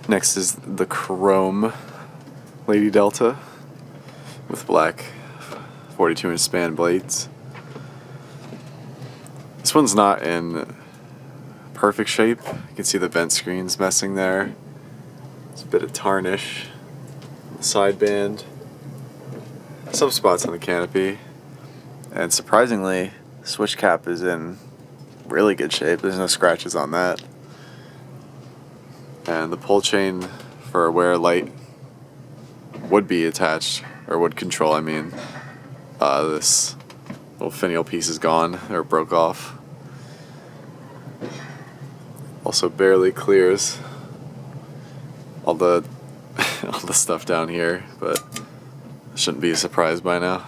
Next is the chrome Lady Delta with black 42-inch span blades. This one's not in perfect shape. You can see the vent screens messing there. There's a bit of tarnish on the sideband. Some spots on the canopy. And surprisingly, the switch cap is in really good shape. There's no scratches on that. And the pull chain for where light would be attached, or would control, I mean. This little finial piece is gone, or broke off. Also barely clears all the all the stuff down here, but shouldn't be a surprise by now.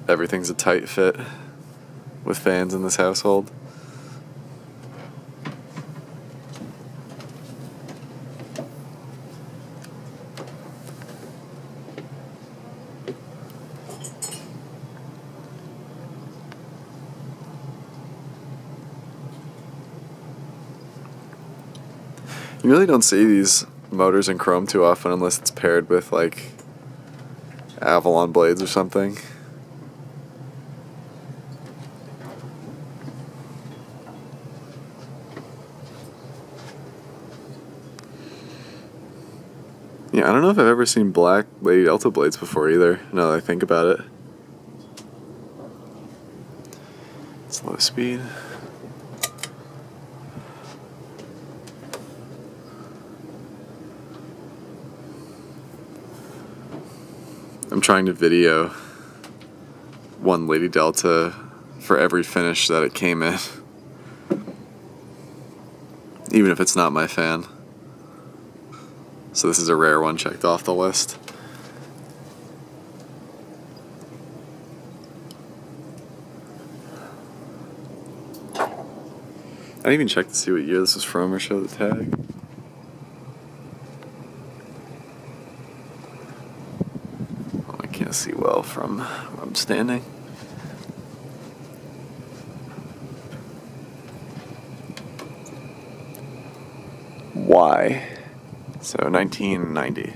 Everything's a tight fit with fans in this household. You really don't see these motors in chrome too often unless it's paired with like Avalon blades or something. Yeah, I don't know if I've ever seen black Lady Delta blades before either, now that I think about it. It's low speed. I'm trying to video one Lady Delta for every finish that it came in, even if it's not my fan. So this is a rare one checked off the list. I didn't even check to see what year this was from or show the tag. Oh, I can't see well from where I'm standing. Why? So 1990.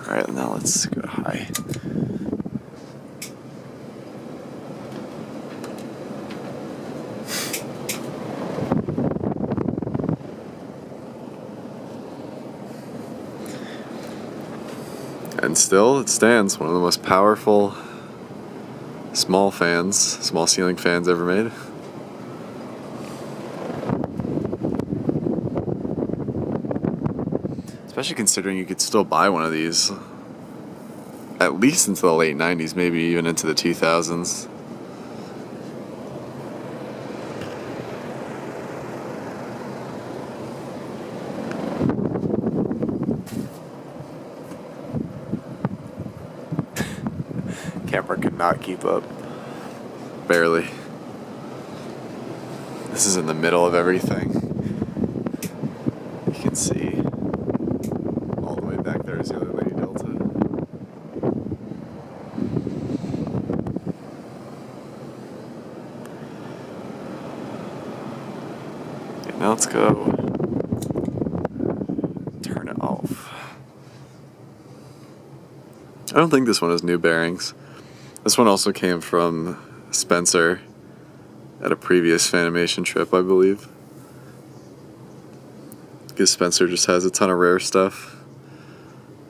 Alright, now let's go high. And still, it stands. One of the most powerful small ceiling fans ever made. Especially considering you could still buy one of these at least into the late 90s, maybe even into the 2000s. Camera could not keep up. Barely. This is in the middle of everything. You can see all the way back there is the other Lady Delta. Okay, now let's go turn it off. I don't think this one has new bearings. This one also came from Spencer at a previous Fanimation trip, I believe. Because Spencer just has a ton of rare stuff,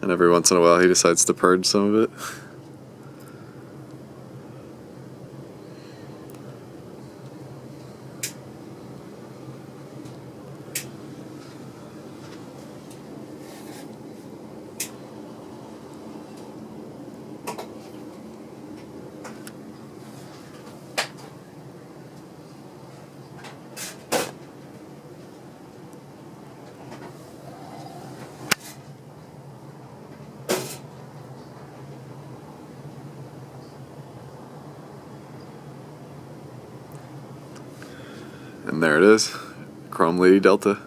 and every once in a while he decides to purge some of it. And there it is, Chrome Lady Delta.